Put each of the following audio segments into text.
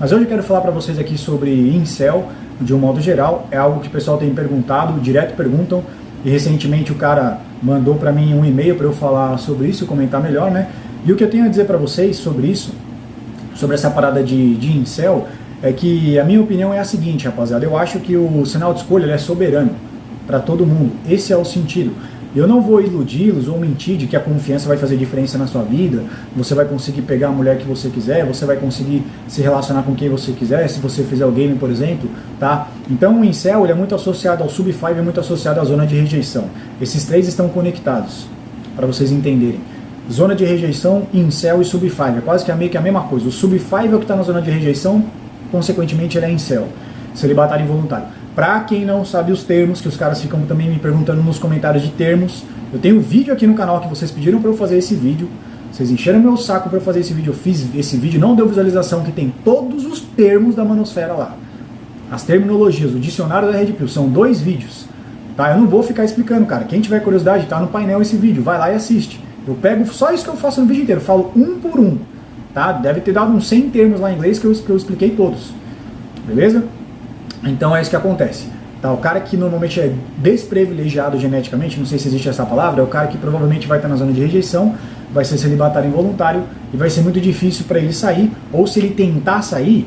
Mas hoje eu quero falar para vocês aqui sobre incel, de um modo geral. É algo que o pessoal tem perguntado, direto perguntam, e recentemente o cara mandou para mim um e-mail para eu falar sobre isso, comentar melhor, né? E o que eu tenho a dizer para vocês sobre isso, sobre essa parada de incel, é que a minha opinião é a seguinte, rapaziada. Eu acho que o sinal de escolha ele é soberano para todo mundo. Esse é o sentido. Eu não vou iludi-los ou mentir de que a confiança vai fazer diferença na sua vida, você vai conseguir pegar a mulher que você quiser, você vai conseguir se relacionar com quem você quiser, se você fizer o game, por exemplo, tá? Então o incel ele é muito associado ao sub-5, é muito associado à zona de rejeição. Esses três estão conectados, para vocês entenderem. Zona de rejeição, incel e sub-5, é quase que meio que a mesma coisa. O sub-5 é o que está na zona de rejeição, consequentemente ele é incel, celibatário involuntário. Pra quem não sabe os termos, que os caras ficam também me perguntando nos comentários de termos, eu tenho um vídeo aqui no canal que vocês pediram pra eu fazer esse vídeo, vocês encheram meu saco pra eu fazer esse vídeo, eu fiz esse vídeo, não deu visualização, que tem todos os termos da manosfera lá, as terminologias, o dicionário da Red Pill, são 2 vídeos, tá? Eu não vou ficar explicando, cara, quem tiver curiosidade, tá no painel esse vídeo, vai lá e assiste, eu pego só isso que eu faço no vídeo inteiro, falo um por um, tá? Deve ter dado uns 100 termos lá em inglês que eu expliquei todos, beleza? Então é isso que acontece. Tá, o cara que normalmente é desprivilegiado geneticamente, não sei se existe essa palavra, é o cara que provavelmente vai estar na zona de rejeição, vai ser celibatário involuntário e vai ser muito difícil para ele sair, ou se ele tentar sair,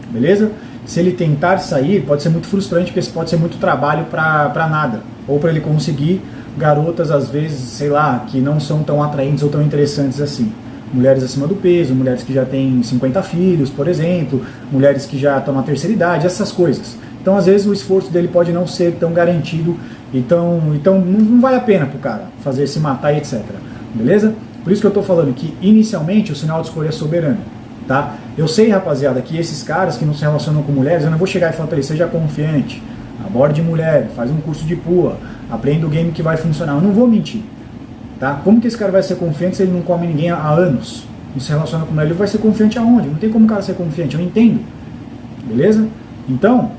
beleza? Se ele tentar sair, pode ser muito frustrante, porque pode ser muito trabalho para nada, ou para ele conseguir garotas, às vezes, sei lá, que não são tão atraentes ou tão interessantes assim. Mulheres acima do peso, mulheres que já têm 50 filhos, por exemplo, mulheres que já estão na terceira idade, essas coisas. Então, às vezes, o esforço dele pode não ser tão garantido, então não vale a pena pro cara fazer se matar e etc. Beleza? Por isso que eu tô falando que, inicialmente, o sinal de escolha é soberano, tá? Eu sei, rapaziada, que esses caras que não se relacionam com mulheres, eu não vou chegar e falar pra eles, seja confiante, aborde mulher, faz um curso de PUA, aprenda o game que vai funcionar. Eu não vou mentir. Tá? Como que esse cara vai ser confiante se ele não come ninguém há anos? Não se relaciona com mulher, ele vai ser confiante aonde? Não tem como o cara ser confiante, eu entendo. Beleza? Então,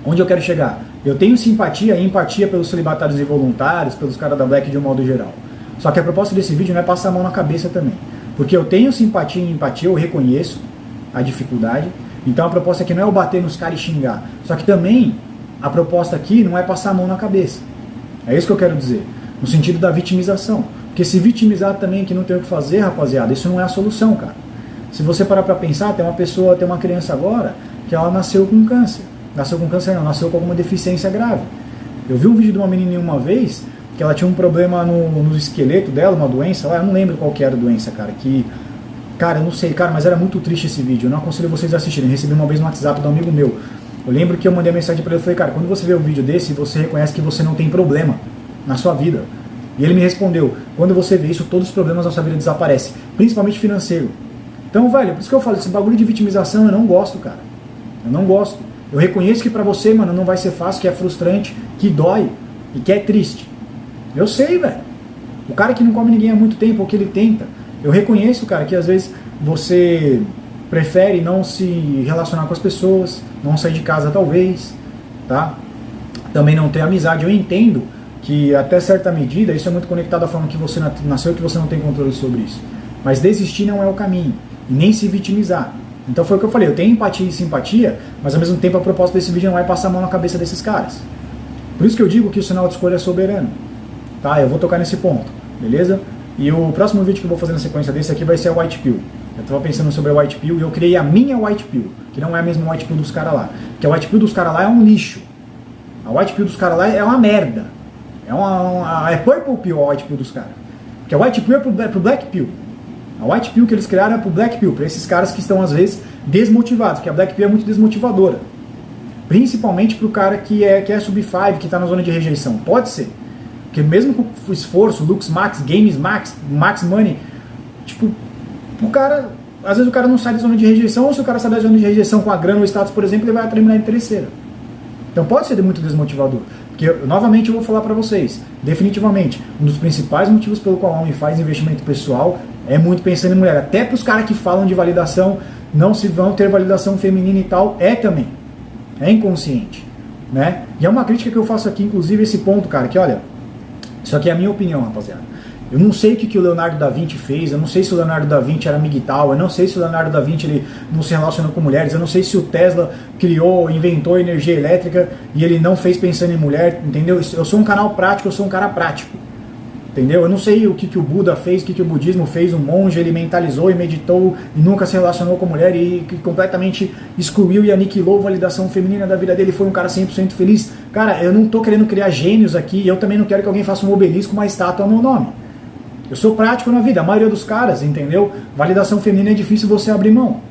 onde eu quero chegar? Eu tenho simpatia e empatia pelos celibatários involuntários, pelos caras da Black de um modo geral. Só que a proposta desse vídeo não é passar a mão na cabeça também. Porque eu tenho simpatia e empatia, eu reconheço a dificuldade. Então a proposta aqui não é eu bater nos caras e xingar. Só que também a proposta aqui não é passar a mão na cabeça. É isso que eu quero dizer. No sentido da vitimização. Porque se vitimizar também que não tem o que fazer, rapaziada, isso não é a solução, cara. Se você parar pra pensar, tem uma criança agora que ela nasceu com câncer. Nasceu com câncer não, nasceu com alguma deficiência grave. Eu vi um vídeo de uma menininha uma vez, que ela tinha um problema no esqueleto dela, uma doença lá, eu não lembro qual que era a doença, cara, cara, eu não sei, cara, mas era muito triste esse vídeo, eu não aconselho vocês a assistirem, eu recebi uma vez no WhatsApp de um amigo meu. Eu lembro que eu mandei mensagem pra ele, eu falei, cara, quando você vê um vídeo desse, você reconhece que você não tem problema na sua vida. E ele me respondeu, quando você vê isso, todos os problemas da sua vida desaparecem, principalmente financeiro. Então, velho, por isso que eu falo, esse bagulho de vitimização eu não gosto, cara. Eu não gosto. Eu reconheço que pra você, mano, não vai ser fácil, que é frustrante, que dói e que é triste. Eu sei, velho. O cara que não come ninguém há muito tempo, ou que ele tenta. Eu reconheço, cara, que às vezes você prefere não se relacionar com as pessoas, não sair de casa talvez, tá? Também não ter amizade. Eu entendo que até certa medida, isso é muito conectado à forma que você nasceu, que você não tem controle sobre isso. Mas desistir não é o caminho, e nem se vitimizar. Então foi o que eu falei, eu tenho empatia e simpatia, mas ao mesmo tempo a proposta desse vídeo não é passar a mão na cabeça desses caras. Por isso que eu digo que o sinal de escolha é soberano. Tá, eu vou tocar nesse ponto, beleza? E o próximo vídeo que eu vou fazer na sequência desse aqui vai ser a White Pill. Eu estava pensando sobre a White Pill e eu criei a minha White Pill, que não é a mesma White Pill dos caras lá. Porque a White Pill dos caras lá é um lixo. A White Pill dos caras lá é uma merda. É Purple Pill a White Pill dos caras. Porque a White Pill é pro Black Pill. A White Pill que eles criaram é pro Black Pill, para esses caras que estão às vezes desmotivados, porque a Black Pill é muito desmotivadora. Principalmente pro cara que é sub-5, que tá na zona de rejeição. Pode ser. Porque mesmo com o esforço, Lux Max, Games Max, Max Money, tipo, o cara, às vezes o cara não sai da zona de rejeição, ou se o cara sai da zona de rejeição com a grana ou status, por exemplo, ele vai terminar em terceira. Então pode ser muito desmotivador. Porque, novamente, eu vou falar pra vocês, definitivamente, um dos principais motivos pelo qual o homem faz investimento pessoal é muito pensando em mulher. Até pros caras que falam de validação, não se vão ter validação feminina e tal, também. É inconsciente, né? E é uma crítica que eu faço aqui, inclusive, esse ponto, cara, que olha, isso aqui é a minha opinião, rapaziada. Eu não sei o que o Leonardo da Vinci fez, eu não sei se o Leonardo da Vinci era migtal, eu não sei se o Leonardo da Vinci ele não se relacionou com mulheres, eu não sei se o Tesla inventou energia elétrica e ele não fez pensando em mulher, entendeu? Eu sou um canal prático, eu sou um cara prático, entendeu? Eu não sei o que o Buda fez, o que o budismo fez, um monge, ele mentalizou e meditou e nunca se relacionou com mulher e que completamente excluiu e aniquilou a validação feminina da vida dele, foi um cara 100% feliz. Cara, eu não tô querendo criar gênios aqui, eu também não quero que alguém faça um obelisco, uma estátua ao meu nome. Eu sou prático na vida, a maioria dos caras, entendeu? Validação feminina é difícil você abrir mão.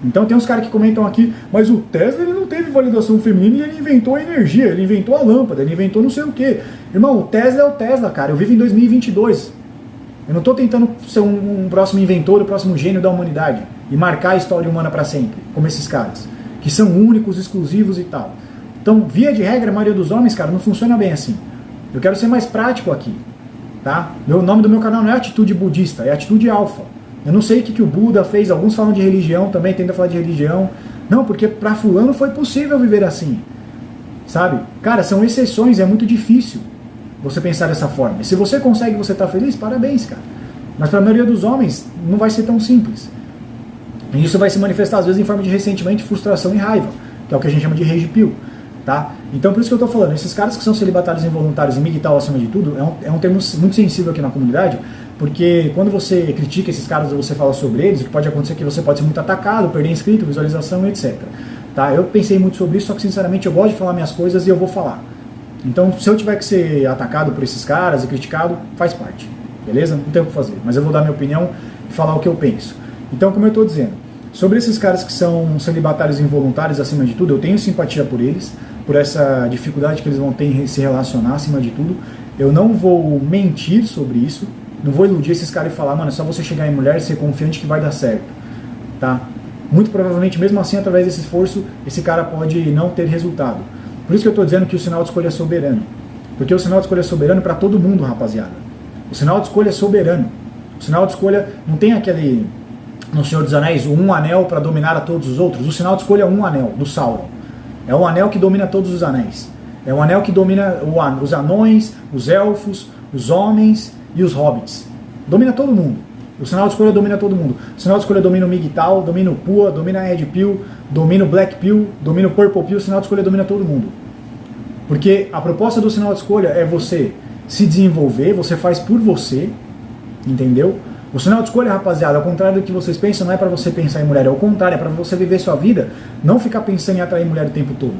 Então tem uns caras que comentam aqui, mas o Tesla ele não teve validação feminina e ele inventou a energia, ele inventou a lâmpada, ele inventou não sei o quê. Irmão, o Tesla é o Tesla, cara. Eu vivo em 2022. Eu não estou tentando ser um próximo inventor, o próximo gênio da humanidade e marcar a história humana para sempre, como esses caras, que são únicos, exclusivos e tal. Então, via de regra, a maioria dos homens, cara, não funciona bem assim. Eu quero ser mais prático aqui. Tá? O nome do meu canal não é Atitude Budista, é Atitude Alfa. Eu não sei o que o Buda fez, alguns falam de religião também, tentam falar de religião. Não, porque para fulano foi possível viver assim. Sabe? Cara, são exceções, é muito difícil você pensar dessa forma. E se você consegue, você tá feliz, parabéns, cara. Mas para a maioria dos homens, não vai ser tão simples. E isso vai se manifestar às vezes em forma de ressentimento, frustração e raiva, que é o que a gente chama de rage pill. Tá? Então por isso que eu estou falando, esses caras que são celibatários involuntários e migtal acima de tudo, é um termo muito sensível aqui na comunidade, porque quando você critica esses caras ou você fala sobre eles, o que pode acontecer é que você pode ser muito atacado, perder inscrito, visualização, etc. Tá? Eu pensei muito sobre isso, só que sinceramente eu gosto de falar minhas coisas e eu vou falar. Então se eu tiver que ser atacado por esses caras e criticado, faz parte, beleza? Não tem o que fazer, mas eu vou dar minha opinião e falar o que eu penso. Então, como eu estou dizendo, sobre esses caras que são celibatários involuntários acima de tudo, eu tenho simpatia por eles, por essa dificuldade que eles vão ter em se relacionar acima de tudo. Eu não vou mentir sobre isso, não vou iludir esses caras e falar, mano, é só você chegar em mulher e ser confiante que vai dar certo, tá? Muito provavelmente, mesmo assim, através desse esforço, esse cara pode não ter resultado. Por isso que eu estou dizendo que o sinal de escolha é soberano. Porque o sinal de escolha é soberano para todo mundo, rapaziada. O sinal de escolha é soberano. O sinal de escolha não tem aquele, no Senhor dos Anéis, um anel para dominar a todos os outros. O sinal de escolha é um anel, do Sauron. É um anel que domina todos os anéis. É um anel que domina os anões, os elfos, os homens e os hobbits. Domina todo mundo. O sinal de escolha domina todo mundo. O sinal de escolha domina o Migtal, domina o Pua, domina a Red Pill, domina o Black Pill, domina o Purple Pill. O sinal de escolha domina todo mundo. Porque a proposta do sinal de escolha é você se desenvolver, você faz por você, entendeu? O sinal de escolha, rapaziada, ao contrário do que vocês pensam, não é para você pensar em mulher, é o contrário, é para você viver sua vida, não ficar pensando em atrair mulher o tempo todo.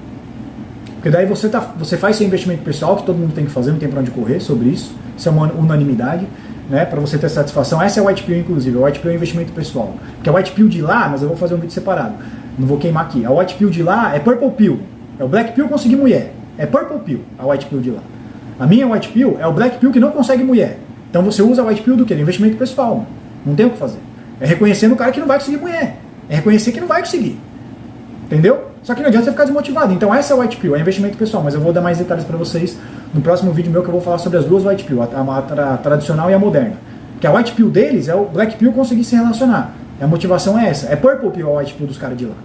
Porque daí você faz seu investimento pessoal, que todo mundo tem que fazer, não tem para onde correr sobre isso, isso é uma unanimidade, né, para você ter satisfação. Essa é a White Pill, inclusive, a White Pill é um investimento pessoal. Porque a White Pill de lá, mas eu vou fazer um vídeo separado, não vou queimar aqui, a White Pill de lá é Purple Pill, é o Black Pill conseguir mulher, é Purple Pill, a White Pill de lá. A minha White Pill é o Black Pill que não consegue mulher. Então você usa a White Pill do quê? Do investimento pessoal. Não tem o que fazer. É reconhecendo o cara que não vai conseguir mulher. É reconhecer que não vai conseguir. Entendeu? Só que não adianta você ficar desmotivado. Então essa é a White Pill, é investimento pessoal. Mas eu vou dar mais detalhes para vocês no próximo vídeo meu, que eu vou falar sobre as duas White Pill, a tradicional e a moderna. Que a White Pill deles é o Black Pill conseguir se relacionar. A motivação é essa. É Purple Pill a White Pill dos caras de lá.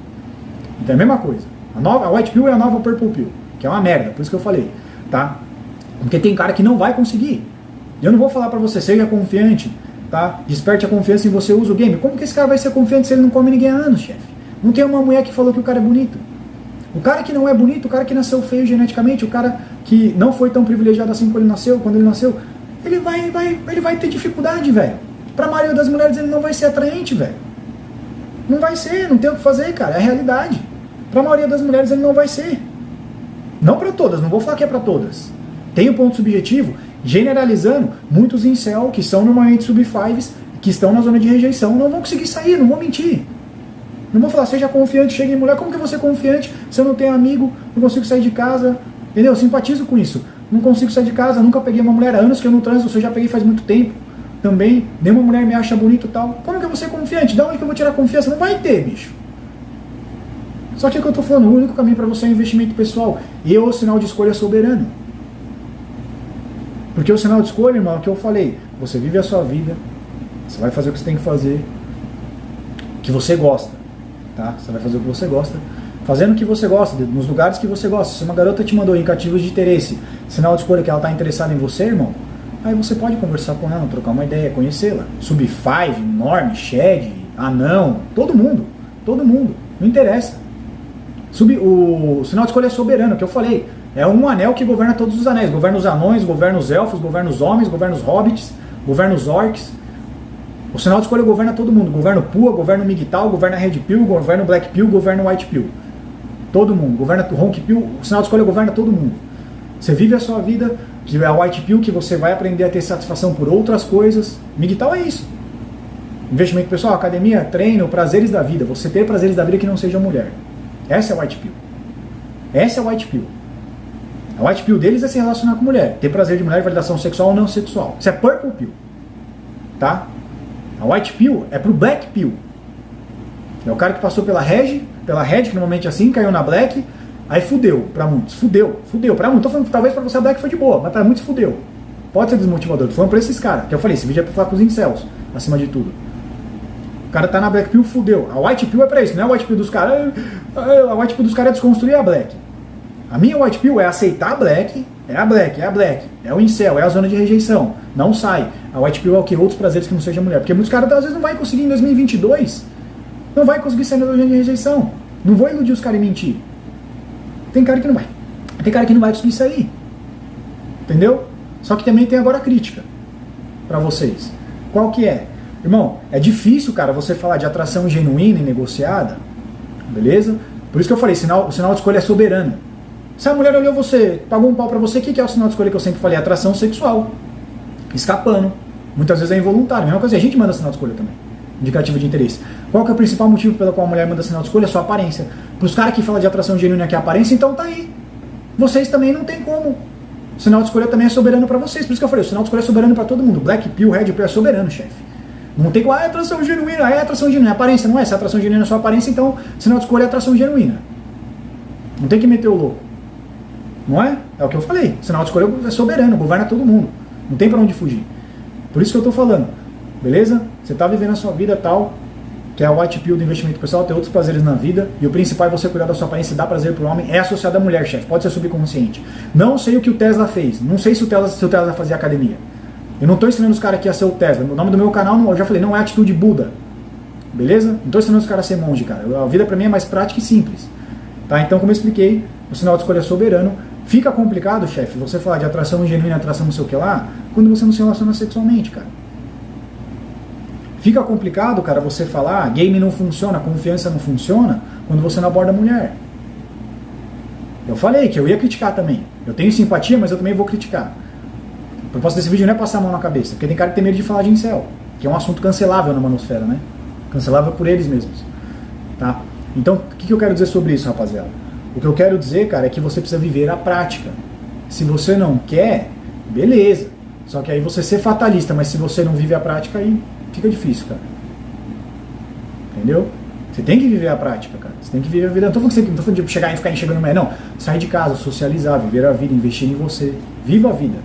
Então é a mesma coisa. A White Pill é a nova Purple Pill, que é uma merda, por isso que eu falei. Tá? Porque tem cara que não vai conseguir. Eu não vou falar pra você, seja confiante, tá? Desperte a confiança em você, usa o game. Como que esse cara vai ser confiante se ele não come ninguém há anos, chefe? Não tem uma mulher que falou que o cara é bonito. O cara que não é bonito, o cara que nasceu feio geneticamente, o cara que não foi tão privilegiado assim quando ele nasceu, ele vai ter dificuldade, velho. Pra maioria das mulheres ele não vai ser atraente, velho. Não vai ser, não tem o que fazer, cara, é a realidade. Pra maioria das mulheres ele não vai ser. Não pra todas, não vou falar que é pra todas. Tem um ponto subjetivo. Generalizando, muitos incel, que são normalmente sub-5s, que estão na zona de rejeição, não vão conseguir sair, não vou mentir. Não vou falar, seja confiante, chegue em mulher. Como que eu vou ser confiante se eu não tenho amigo, não consigo sair de casa? Entendeu? Eu simpatizo com isso. Não consigo sair de casa, nunca peguei uma mulher há anos que eu não transo, eu já peguei faz muito tempo. Também, nenhuma mulher me acha bonito e tal. Como que eu vou ser confiante? Da onde que eu vou tirar confiança? Não vai ter, bicho. Só que é o que eu tô falando, o único caminho para você é investimento pessoal. E o sinal de escolha é soberano. Porque o sinal de escolha, irmão, é o que eu falei. Você vive a sua vida, você vai fazer o que você tem que fazer, que você gosta, tá? Você vai fazer o que você gosta, fazendo o que você gosta, nos lugares que você gosta. Se uma garota te mandou indicativos de interesse, sinal de escolha que ela está interessada em você, irmão, Aí você pode conversar com ela, trocar uma ideia, conhecê-la. Sub-5, Norm, Shed, Anão, todo mundo, não interessa. O sinal de escolha é soberano, que eu falei. É um anel que governa todos os anéis. Governa os anões, governa os elfos, governa os homens, governa os hobbits, governa os orcs. O sinal de escolha governa todo mundo. Governa o Pua, governa o Migtal, governa a Red Pill, governa o Black Pill, governa o White Pill. Todo mundo. Governa o Honk Pill, o sinal de escolha governa todo mundo. Você vive a sua vida, que é o White Pill, que você vai aprender a ter satisfação por outras coisas. Migtal é isso. Investimento pessoal, academia, treino, prazeres da vida. Você ter prazeres da vida que não seja mulher. Essa é a White Pill. Essa é a White Pill. A White Pill deles é se relacionar com mulher. Ter prazer de mulher, validação sexual ou não sexual. Isso é Purple Pill. Tá? A White Pill é pro Black Pill. É o cara que passou pela Red, que normalmente é assim, caiu na Black, aí fudeu pra muitos. Fudeu pra muitos. Tô falando que talvez pra você a Black foi de boa, mas pra muitos fudeu. Pode ser desmotivador. Tô falando pra esses caras. Que eu falei, esse vídeo é pra falar com os incels, acima de tudo. O cara tá na Black Pill, fudeu. A White Pill é pra isso, não é a White Pill dos caras. A White Pill dos caras é desconstruir a Black. A minha White Pill é aceitar a Black, é o incel, é a zona de rejeição. Não sai. A White Pill é o que? Outros prazeres que não seja mulher. Porque muitos caras às vezes não vai conseguir em 2022. Não vai conseguir sair da zona de rejeição. Não vou iludir os caras e mentir. Tem cara que não vai. Tem cara que não vai conseguir sair. Entendeu? Só que também tem agora a crítica pra vocês. Qual que é? Irmão, é difícil, cara, você falar de atração genuína e negociada, beleza? Por isso que eu falei, o sinal de escolha é soberano. Se a mulher olhou você, pagou um pau pra você, o que é o sinal de escolha que eu sempre falei? Atração sexual. Escapando. Muitas vezes é involuntário. A mesma coisa, a gente manda sinal de escolha também. Indicativo de interesse. Qual que é o principal motivo pelo qual a mulher manda sinal de escolha? É sua aparência. Para os caras que falam de atração genuína que é a aparência, então tá aí. Vocês também não tem como. O sinal de escolha também é soberano para vocês. Por isso que eu falei, o sinal de escolha é soberano para todo mundo. Black Pill, Red Pill é soberano, chefe. Não tem como, é atração genuína, é atração genuína. É aparência, não é? Se a atração genuína é sua aparência, então sinal de escolha é atração genuína. Não tem que meter o louco. Não é? É o que eu falei. O sinal de escolha é soberano, governa todo mundo. Não tem para onde fugir. Por isso que eu tô falando. Beleza? Você tá vivendo a sua vida tal, que é a White Pill do investimento pessoal, tem outros prazeres na vida, e o principal é você cuidar da sua aparência e dar prazer pro homem, é associado à mulher, chefe. Pode ser subconsciente. Não sei o que o Tesla fez. Não sei se o Tesla fazia academia. Eu não tô ensinando os caras aqui a ser o Tesla. O nome do meu canal, eu já falei, não é atitude Buda. Beleza? Não tô ensinando os caras a ser monge, cara. A vida pra mim é mais prática e simples. Tá? Então, como eu expliquei, o sinal de escolha é soberano. Fica complicado, chefe, você falar de atração genuína, atração não sei o que lá, quando você não se relaciona sexualmente, cara. Fica complicado, cara, você falar game não funciona, confiança não funciona, quando você não aborda a mulher. Eu falei que eu ia criticar também. Eu tenho simpatia, mas eu também vou criticar. O propósito desse vídeo não é passar a mão na cabeça, porque tem cara que tem medo de falar de incel, que é um assunto cancelável na manosfera, né? Cancelável por eles mesmos. Tá? Então, o que eu quero dizer sobre isso, rapaziada? O que eu quero dizer, cara, é que você precisa viver a prática. Se você não quer, beleza. Só que aí você ser fatalista, mas se você não vive a prática, aí fica difícil, cara. Entendeu? Você tem que viver a prática, cara. Você tem que viver a vida. Não tô falando de chegar e ficar enxergando mulher, não. Sair de casa, socializar, viver a vida, investir em você. Viva a vida.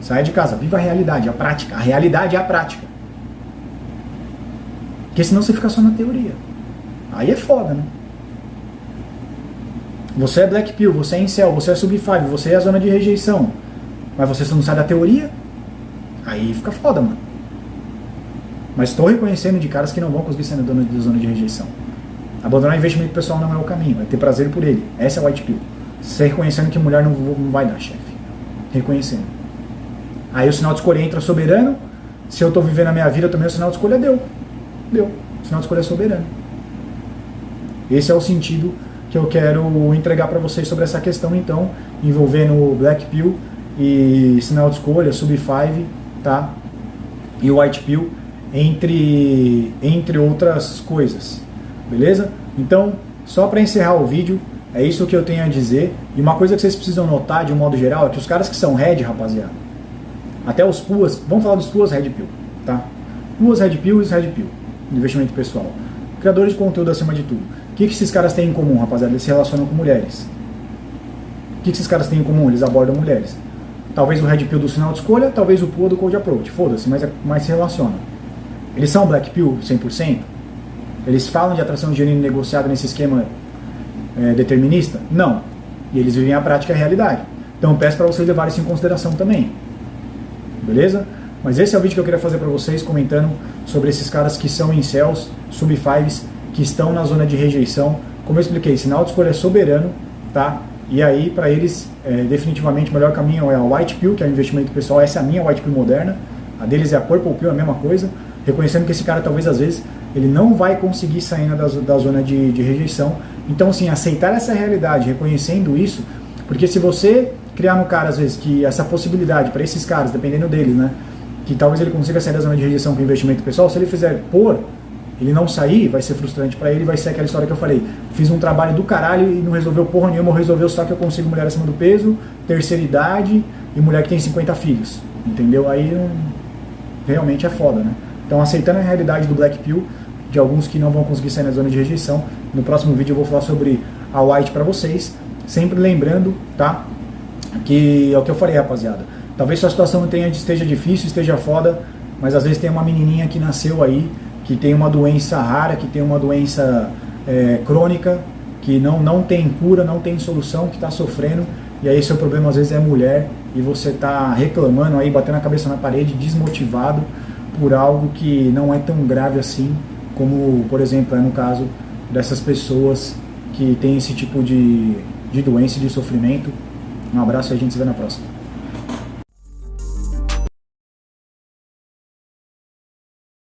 Saia de casa, viva a realidade, a prática. A realidade é a prática. Porque senão você fica só na teoria. Aí é foda, né? Você é Black Pill, você é incel, você é Sub-5, você é a zona de rejeição. Mas você não sai da teoria? Aí fica foda, mano. Mas estou reconhecendo de caras que não vão conseguir sair da zona de rejeição. Abandonar investimento pessoal não é o caminho, é ter prazer por ele. Essa é a White Pill. Você reconhecendo que mulher não vai dar, chefe. Reconhecendo. Aí o sinal de escolha entra soberano. Se eu estou vivendo a minha vida, também o sinal de escolha deu. Deu. O sinal de escolha é soberano. Esse é o sentido que eu quero entregar para vocês sobre essa questão, então, envolvendo Black Pill e sinal de escolha, Sub-5, tá? E o White Pill, entre outras coisas, beleza? Então, só para encerrar o vídeo, é isso que eu tenho a dizer. E uma coisa que vocês precisam notar, de um modo geral, é que os caras que são Red, rapaziada, até os Puas, vamos falar dos Puas Red Pill, tá? Puas Red Pill e os Red Pill, investimento pessoal. Criadores de conteúdo acima de tudo. O que esses caras têm em comum, rapaziada? Eles se relacionam com mulheres. O que esses caras têm em comum? Eles abordam mulheres. Talvez o Red Pill do sinal de escolha, talvez o Pua do Cold Approach. Foda-se, mas se relacionam. Eles são Black Pill 100%? Eles falam de atração genuína negociada nesse esquema determinista? Não. E eles vivem a prática e a realidade. Então eu peço para vocês levarem isso em consideração também. beleza? Mas esse é o vídeo que eu queria fazer para vocês, comentando sobre esses caras que são incels, sub-5s, que estão na zona de rejeição. Como eu expliquei, sinal de escolha é soberano, tá? E aí, para eles, definitivamente o melhor caminho é a White Pill, que é o investimento pessoal. Essa é a minha White Pill moderna. A deles é a Purple Pill, a mesma coisa. Reconhecendo que esse cara, talvez, às vezes, ele não vai conseguir sair da zona de rejeição. Então, assim, aceitar essa realidade, reconhecendo isso, porque se você criar no cara, às vezes, que essa possibilidade para esses caras, dependendo deles, né, que talvez ele consiga sair da zona de rejeição com investimento pessoal, se ele fizer ele não sair, vai ser frustrante para ele, vai ser aquela história que eu falei, fiz um trabalho do caralho e não resolveu porra nenhuma, ou resolveu só que eu consigo mulher acima do peso, terceira idade e mulher que tem 50 filhos, entendeu? Aí realmente é foda, né? Então, aceitando a realidade do Black Pill, de alguns que não vão conseguir sair na zona de rejeição, no próximo vídeo eu vou falar sobre a White para vocês, sempre lembrando, tá? Que é o que eu falei, rapaziada. Talvez sua situação esteja difícil, esteja foda, mas às vezes tem uma menininha que nasceu aí, que tem uma doença rara, que tem uma doença crônica, que não tem cura, não tem solução, que está sofrendo, e aí seu problema às vezes é mulher, e você está reclamando aí, batendo a cabeça na parede, desmotivado por algo que não é tão grave assim, como, por exemplo, é no caso dessas pessoas que têm esse tipo de doença e de sofrimento. Um abraço e a gente se vê na próxima.